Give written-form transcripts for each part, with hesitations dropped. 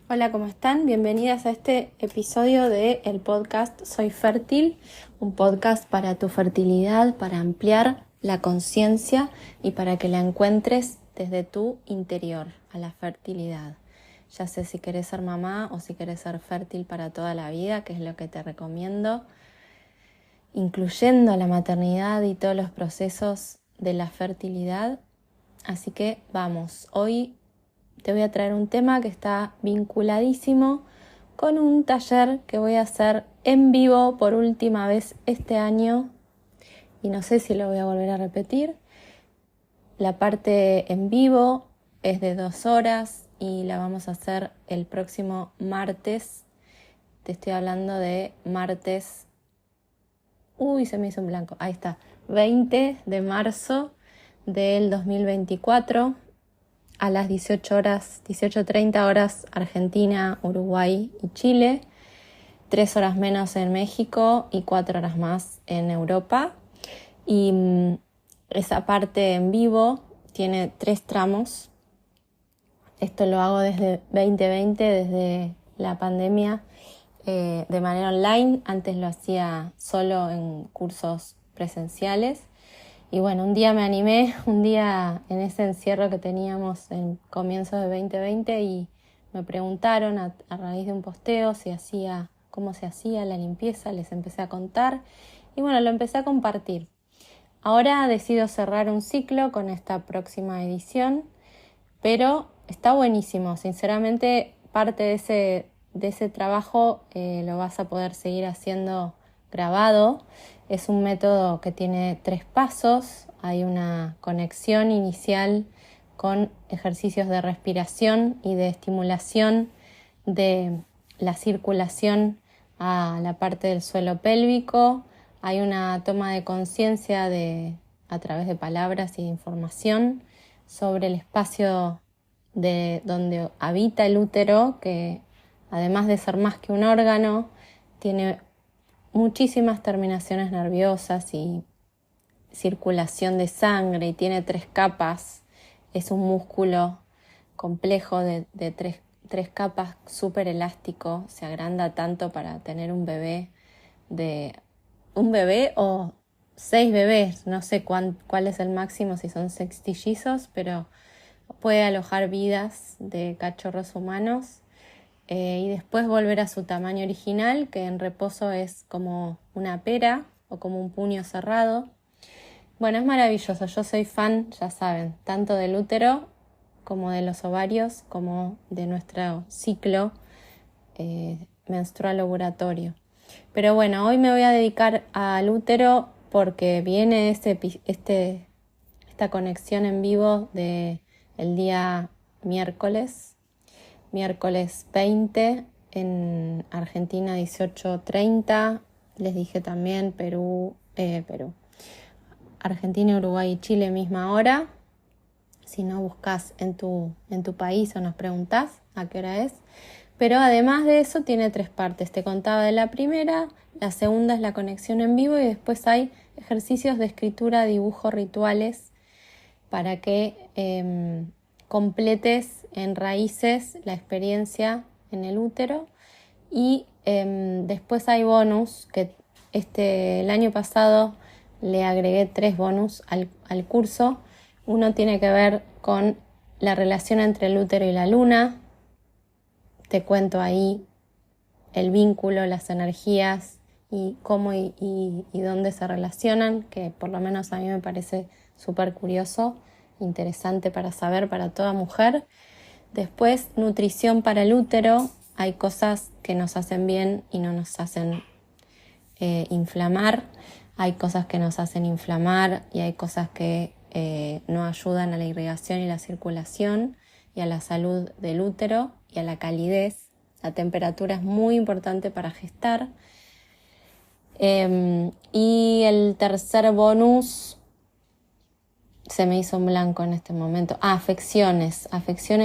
Hola, ¿cómo están? Bienvenidas a este episodio de el podcast Soy Fértil, un podcast para tu fertilidad, para ampliar la conciencia y para que la encuentres desde tu interior a la fertilidad. Ya sé si querés ser mamá o si querés ser fértil para toda la vida, que es lo que te recomiendo, incluyendo la maternidad y todos los procesos de la fertilidad. Así que vamos, hoy te voy a traer un tema que está vinculadísimo con un taller que voy a hacer en vivo por última vez este año y no sé si lo voy a volver a repetir. La parte en vivo es de 2 horas y la vamos a hacer el próximo martes. Te estoy hablando de martes. Se me hizo un blanco. Ahí está. 20 de marzo del 2024. A las 18 horas, 18:30 horas Argentina, Uruguay y Chile, 3 horas menos en México y 4 horas más en Europa. Y esa parte en vivo tiene 3 tramos. Esto lo hago desde 2020, desde la pandemia, de manera online. Antes lo hacía solo en cursos presenciales. Y bueno, un día me animé, un día en ese encierro que teníamos en comienzo de 2020 y me preguntaron a raíz de un posteo cómo se hacía la limpieza, les empecé a contar y bueno, lo empecé a compartir. Ahora decido cerrar un ciclo con esta próxima edición, pero está buenísimo, sinceramente parte de ese trabajo lo vas a poder seguir haciendo grabado. Es un método que tiene 3 pasos. Hay una conexión inicial con ejercicios de respiración y de estimulación de la circulación a la parte del suelo pélvico. Hay una toma de conciencia a través de palabras y de información sobre el espacio de donde habita el útero, que además de ser más que un órgano, tiene muchísimas terminaciones nerviosas y circulación de sangre y tiene 3 capas. Es un músculo complejo de 3 capas, súper elástico. Se agranda tanto para tener un bebé o 6 bebés. No sé cuál es el máximo, si son 6 trillizos, pero puede alojar vidas de cachorros humanos. Y después volver a su tamaño original, que en reposo es como una pera o como un puño cerrado. Bueno, es maravilloso. Yo soy fan, ya saben, tanto del útero como de los ovarios, como de nuestro ciclo menstrual ovulatorio. Pero bueno, hoy me voy a dedicar al útero porque viene esta conexión en vivo del día miércoles 20 en Argentina 18:30. Les dije también Perú, Argentina, Uruguay y Chile misma hora. Si no, buscas en tu país o nos preguntás a qué hora es. Pero además de eso tiene 3 partes. Te contaba de la primera, la segunda es la conexión en vivo y después hay ejercicios de escritura, dibujo, rituales para que completes en raíces la experiencia en el útero. Y después hay bonus que el año pasado le agregué 3 bonus al curso. Uno tiene que ver con la relación entre el útero y la luna. Te cuento ahí el vínculo, las energías y cómo y dónde se relacionan, que por lo menos a mí me parece súper curioso, interesante para saber para toda mujer. Después, nutrición para el útero. Hay cosas que nos hacen bien y no nos hacen inflamar. Hay cosas que nos hacen inflamar y hay cosas que no ayudan a la irrigación y la circulación y a la salud del útero y a la calidez. La temperatura es muy importante para gestar. Y el tercer bonus, se me hizo un blanco en este momento. Afecciones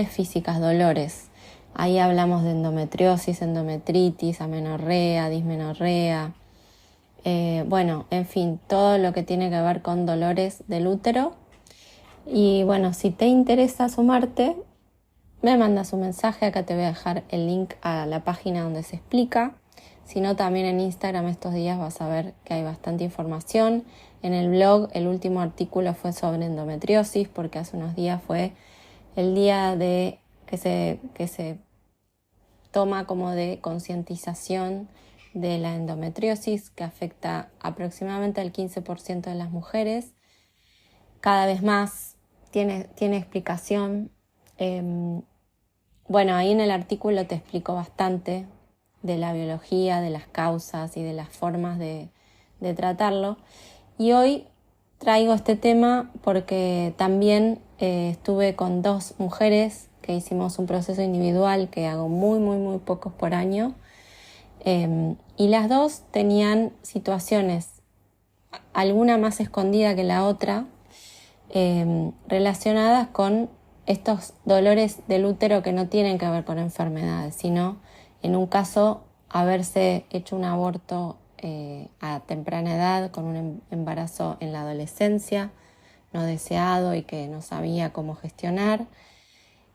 físicas, dolores. Ahí hablamos de endometriosis, endometritis, amenorrea, dismenorrea. Bueno, en fin, todo lo que tiene que ver con dolores del útero. Y bueno, si te interesa sumarte, me mandas un mensaje. Acá te voy a dejar el link a la página donde se explica. Si no, también en Instagram estos días vas a ver que hay bastante información. En el blog el último artículo fue sobre endometriosis, porque hace unos días fue el día de que se toma como de concientización de la endometriosis, que afecta aproximadamente al 15% de las mujeres. Cada vez más tiene explicación. Bueno, ahí en el artículo te explico bastante de la biología, de las causas y de las formas de tratarlo. Y hoy traigo este tema porque también estuve con 2 mujeres que hicimos un proceso individual que hago muy pocos por año. Y las 2 tenían situaciones, alguna más escondida que la otra, relacionadas con estos dolores del útero que no tienen que ver con enfermedades, sino en un caso haberse hecho un aborto a temprana edad, con un embarazo en la adolescencia no deseado y que no sabía cómo gestionar.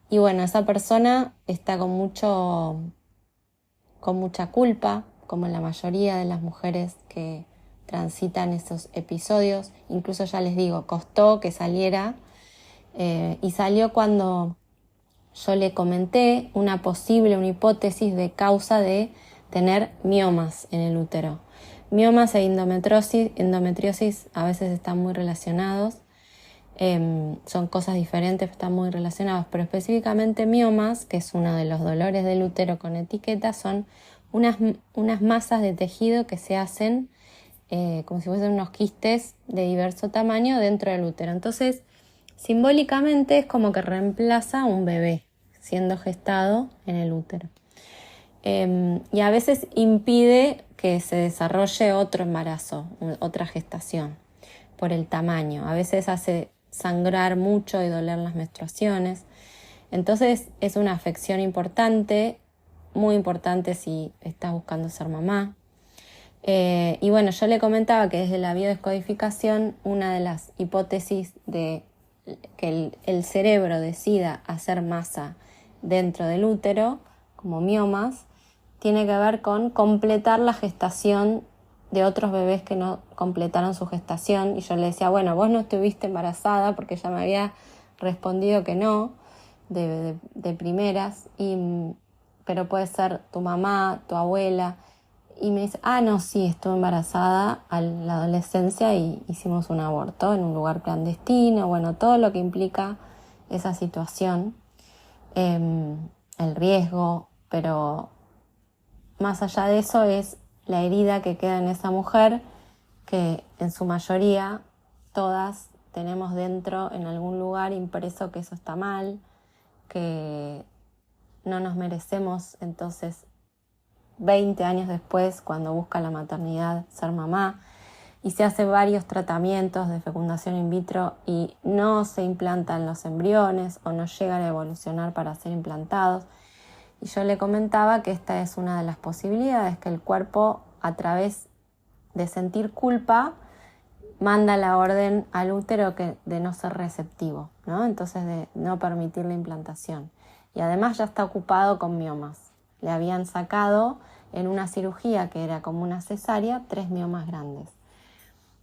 Y bueno, esa persona está con mucha culpa, como la mayoría de las mujeres que transitan esos episodios. Incluso ya les digo, costó que saliera, y salió cuando yo le comenté una hipótesis de causa de tener miomas en el útero. Miomas e endometriosis a veces están muy relacionados. Son cosas diferentes, están muy relacionados, pero específicamente miomas, que es uno de los dolores del útero con etiqueta, son unas masas de tejido que se hacen como si fuesen unos quistes de diverso tamaño dentro del útero. Entonces, simbólicamente es como que reemplaza a un bebé siendo gestado en el útero. Y a veces impide que se desarrolle otro embarazo, otra gestación, por el tamaño. A veces hace sangrar mucho y doler las menstruaciones. Entonces es una afección importante, muy importante si estás buscando ser mamá. Y bueno, yo le comentaba que desde la biodescodificación, una de las hipótesis de que el cerebro decida hacer masa dentro del útero, como miomas, tiene que ver con completar la gestación de otros bebés que no completaron su gestación. Y yo le decía, bueno, vos no estuviste embarazada, porque ella me había respondido que no, de primeras, pero puede ser tu mamá, tu abuela. Y me dice, no, sí, estuve embarazada a la adolescencia y hicimos un aborto en un lugar clandestino. Bueno, todo lo que implica esa situación, el riesgo, pero más allá de eso es la herida que queda en esa mujer, que en su mayoría todas tenemos dentro en algún lugar impreso que eso está mal, que no nos merecemos. Entonces 20 años después, cuando busca la maternidad, ser mamá, y se hace varios tratamientos de fecundación in vitro y no se implantan los embriones o no llegan a evolucionar para ser implantados. Y yo le comentaba que esta es una de las posibilidades, que el cuerpo, a través de sentir culpa, manda la orden al útero de no ser receptivo, ¿no? Entonces de no permitir la implantación. Y además ya está ocupado con miomas. Le habían sacado en una cirugía que era como una cesárea 3 miomas grandes.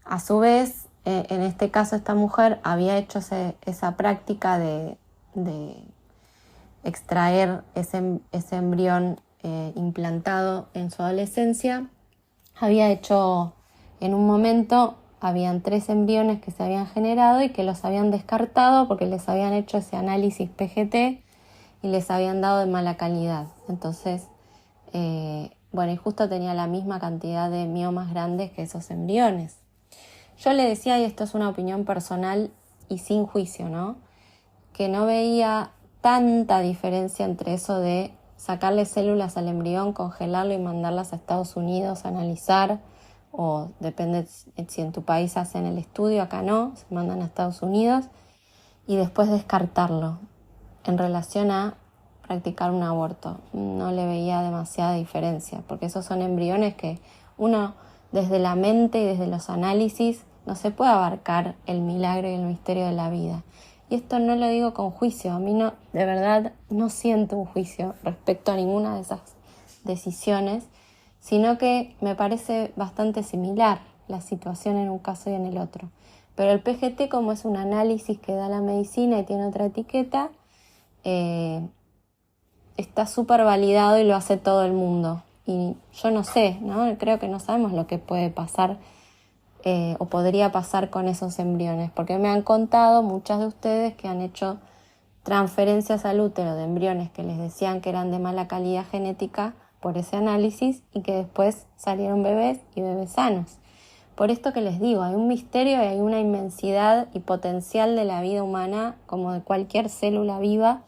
A su vez, en este caso esta mujer había hecho esa práctica de extraer ese embrión implantado en su adolescencia. Había hecho, en un momento, habían 3 embriones que se habían generado y que los habían descartado porque les habían hecho ese análisis PGT y les habían dado de mala calidad. Entonces, bueno, y justo tenía la misma cantidad de miomas grandes que esos embriones. Yo le decía, y esto es una opinión personal y sin juicio, ¿no?, que no veía tanta diferencia entre eso de sacarle células al embrión, congelarlo y mandarlas a Estados Unidos a analizar, o depende si en tu país hacen el estudio, acá no, se mandan a Estados Unidos, y después descartarlo en relación a practicar un aborto. No le veía demasiada diferencia, porque esos son embriones que uno, desde la mente y desde los análisis, no se puede abarcar el milagro y el misterio de la vida. Y esto no lo digo con juicio, a mí no, de verdad no siento un juicio respecto a ninguna de esas decisiones, sino que me parece bastante similar la situación en un caso y en el otro. Pero el PGT, como es un análisis que da la medicina y tiene otra etiqueta, está súper validado y lo hace todo el mundo. Y yo no sé, ¿no? Creo que no sabemos lo que puede pasar o podría pasar con esos embriones, porque me han contado muchas de ustedes que han hecho transferencias al útero de embriones que les decían que eran de mala calidad genética por ese análisis y que después salieron bebés y bebés sanos. Por esto que les digo, hay un misterio y hay una inmensidad y potencial de la vida humana, como de cualquier célula viva,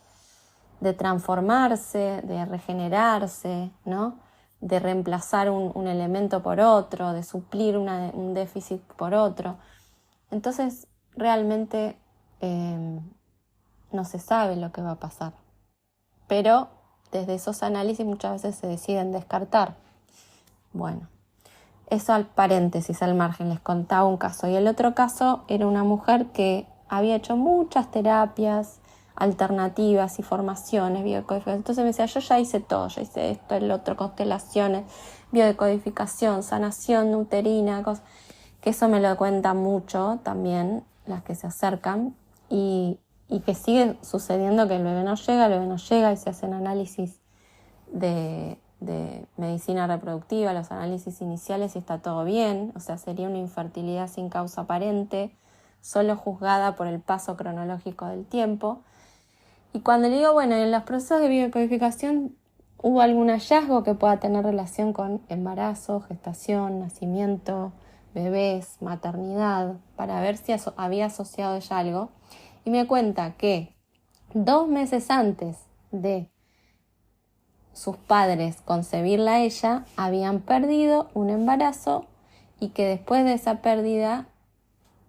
de transformarse, de regenerarse, ¿no? De reemplazar un elemento por otro, de suplir un déficit por otro. Entonces, realmente no se sabe lo que va a pasar. Pero desde esos análisis muchas veces se deciden descartar. Bueno, eso al paréntesis, al margen, les contaba un caso. Y el otro caso era una mujer que había hecho muchas terapias alternativas y formaciones, biodecodificación. Entonces me decía, yo ya hice todo, ya hice esto, el otro, constelaciones, biodecodificación, sanación uterina, cosas, que eso me lo cuentan mucho también las que se acercan y que sigue sucediendo que el bebé no llega y se hacen análisis de medicina reproductiva, los análisis iniciales y está todo bien, o sea, sería una infertilidad sin causa aparente, solo juzgada por el paso cronológico del tiempo. Y cuando le digo, bueno, en los procesos de biodecodificación hubo algún hallazgo que pueda tener relación con embarazo, gestación, nacimiento, bebés, maternidad, para ver si había asociado ella algo. Y me cuenta que 2 meses antes de sus padres concebirla a ella, habían perdido un embarazo y que después de esa pérdida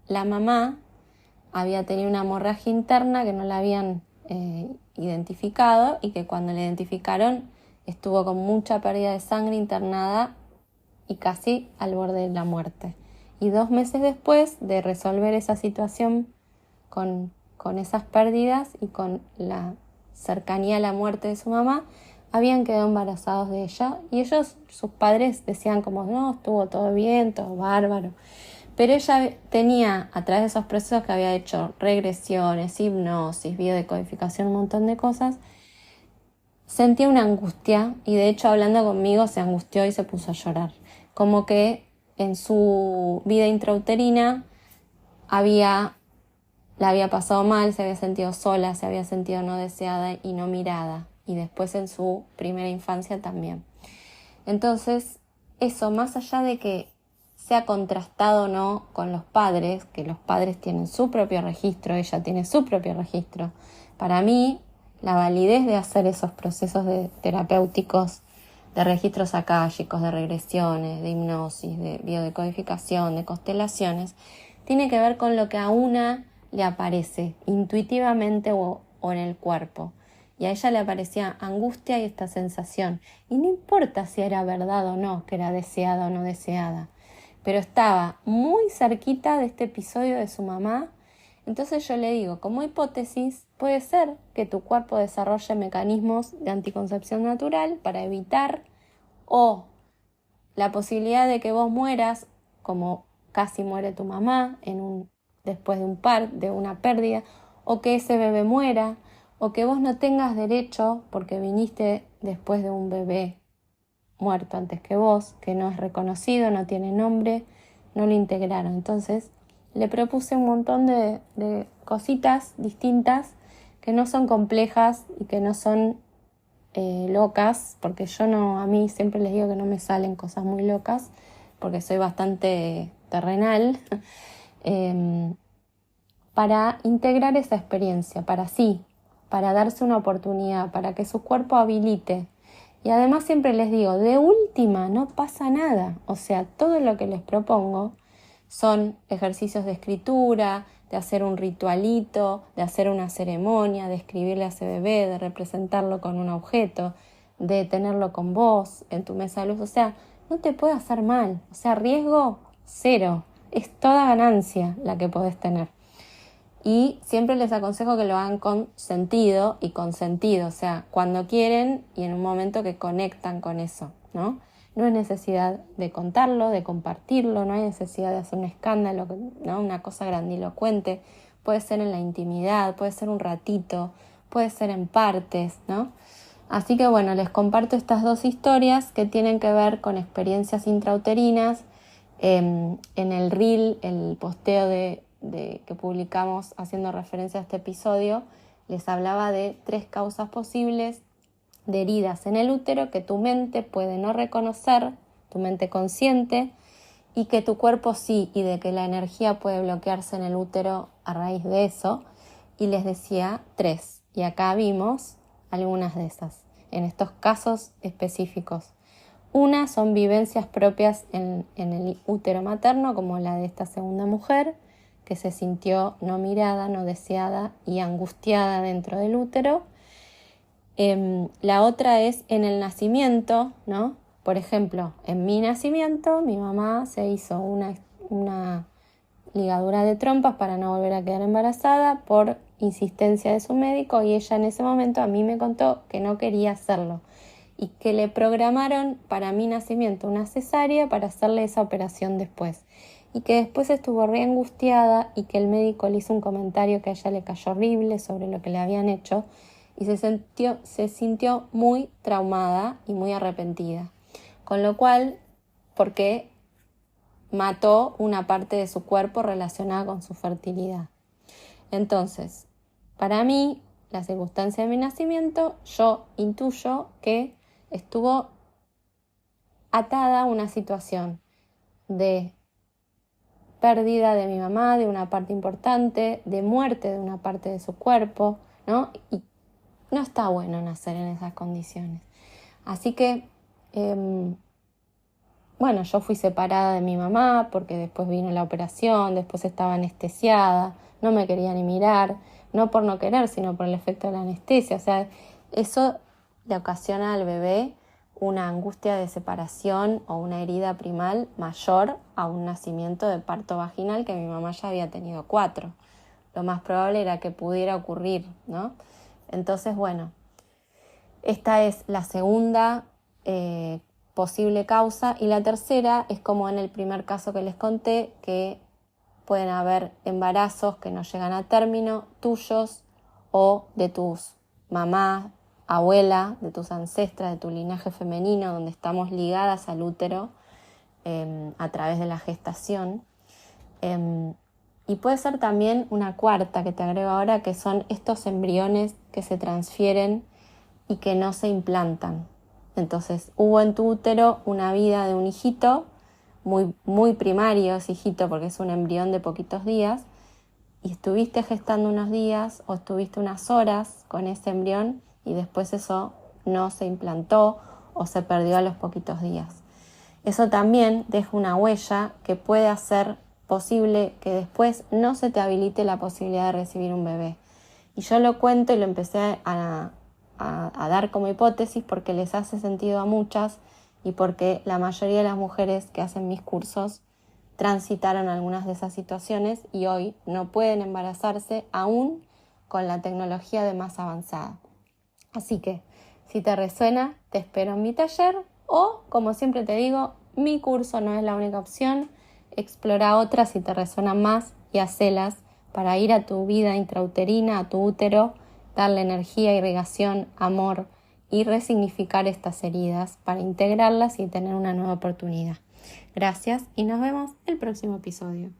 la mamá había tenido una hemorragia interna que no la habían identificado y que cuando la identificaron estuvo con mucha pérdida de sangre, internada y casi al borde de la muerte. Y 2 meses después de resolver esa situación con esas pérdidas y con la cercanía a la muerte de su mamá, habían quedado embarazados de ella y ellos, sus padres, decían como no, estuvo todo bien, todo bárbaro. Pero ella tenía, a través de esos procesos que había hecho regresiones, hipnosis, biodecodificación, un montón de cosas, sentía una angustia y de hecho hablando conmigo se angustió y se puso a llorar. Como que en su vida intrauterina la había pasado mal, se había sentido sola, se había sentido no deseada y no mirada. Y después en su primera infancia también. Entonces, eso, más allá de que sea contrastado o no con los padres, que los padres tienen su propio registro, ella tiene su propio registro, para mí la validez de hacer esos procesos terapéuticos, de registros akáshicos, de regresiones, de hipnosis, de biodecodificación, de constelaciones, tiene que ver con lo que a una le aparece intuitivamente o en el cuerpo. Y a ella le aparecía angustia y esta sensación. Y no importa si era verdad o no, que era deseada o no deseada. Pero estaba muy cerquita de este episodio de su mamá. Entonces yo le digo, como hipótesis, puede ser que tu cuerpo desarrolle mecanismos de anticoncepción natural para evitar o la posibilidad de que vos mueras, como casi muere tu mamá después de una pérdida, o que ese bebé muera, o que vos no tengas derecho porque viniste después de un bebé muerto antes que vos, que no es reconocido, no tiene nombre, no lo integraron. Entonces le propuse un montón de cositas distintas que no son complejas y que no son locas, porque a mí siempre les digo que no me salen cosas muy locas, porque soy bastante terrenal, para integrar esa experiencia, para darse una oportunidad, para que su cuerpo habilite. Y además siempre les digo, de última no pasa nada. O sea, todo lo que les propongo son ejercicios de escritura, de hacer un ritualito, de hacer una ceremonia, de escribirle a ese bebé, de representarlo con un objeto, de tenerlo con vos en tu mesa de luz. O sea, no te puede hacer mal. O sea, riesgo cero. Es toda ganancia la que podés tener. Y siempre les aconsejo que lo hagan con sentido y con sentido, o sea, cuando quieren y en un momento que conectan con eso, ¿no? No hay necesidad de contarlo, de compartirlo, no hay necesidad de hacer un escándalo, ¿no? Una cosa grandilocuente. Puede ser en la intimidad, puede ser un ratito, puede ser en partes, ¿no? Así que bueno, les comparto estas dos historias que tienen que ver con experiencias intrauterinas. En el reel, el posteo que publicamos haciendo referencia a este episodio, les hablaba de 3 causas posibles de heridas en el útero que tu mente puede no reconocer, tu mente consciente, y que tu cuerpo sí, y de que la energía puede bloquearse en el útero a raíz de eso. Y les decía 3, y acá vimos algunas de esas, en estos casos específicos. Una son vivencias propias en el útero materno, como la de esta segunda mujer, que se sintió no mirada, no deseada y angustiada dentro del útero. La otra es en el nacimiento, ¿no? Por ejemplo, en mi nacimiento, mi mamá se hizo una ligadura de trompas para no volver a quedar embarazada por insistencia de su médico, y ella en ese momento a mí me contó que no quería hacerlo y que le programaron para mi nacimiento una cesárea para hacerle esa operación después, y que después estuvo re angustiada y que el médico le hizo un comentario que a ella le cayó horrible sobre lo que le habían hecho y se sintió muy traumada y muy arrepentida, con lo cual, porque mató una parte de su cuerpo relacionada con su fertilidad. Entonces, para mí, la circunstancia de mi nacimiento, yo intuyo que estuvo atada a una situación de pérdida de mi mamá, de una parte importante, de muerte de una parte de su cuerpo, ¿no? Y no está bueno nacer en esas condiciones. Así que, bueno, yo fui separada de mi mamá porque después vino la operación, después estaba anestesiada, no me quería ni mirar, no por no querer, sino por el efecto de la anestesia. O sea, eso le ocasiona al bebé una angustia de separación o una herida primal mayor a un nacimiento de parto vaginal, que mi mamá ya había tenido 4. Lo más probable era que pudiera ocurrir, ¿no? Entonces, bueno, esta es la segunda posible causa, y la tercera es como en el primer caso que les conté, que pueden haber embarazos que no llegan a término, tuyos o de tus mamás, abuela, de tus ancestras, de tu linaje femenino, donde estamos ligadas al útero a través de la gestación. Y puede ser también una cuarta que te agrego ahora, que son estos embriones que se transfieren y que no se implantan. Entonces, hubo en tu útero una vida de un hijito, muy, muy primario ese hijito porque es un embrión de poquitos días, y estuviste gestando unos días o estuviste unas horas con ese embrión y después eso no se implantó o se perdió a los poquitos días. Eso también deja una huella que puede hacer posible que después no se te habilite la posibilidad de recibir un bebé. Y yo lo cuento y lo empecé a dar como hipótesis porque les hace sentido a muchas y porque la mayoría de las mujeres que hacen mis cursos transitaron algunas de esas situaciones y hoy no pueden embarazarse aún con la tecnología de más avanzada. Así que, si te resuena, te espero en mi taller o, como siempre te digo, mi curso no es la única opción. Explora otras si te resuenan más y hacelas para ir a tu vida intrauterina, a tu útero, darle energía, irrigación, amor y resignificar estas heridas para integrarlas y tener una nueva oportunidad. Gracias y nos vemos el próximo episodio.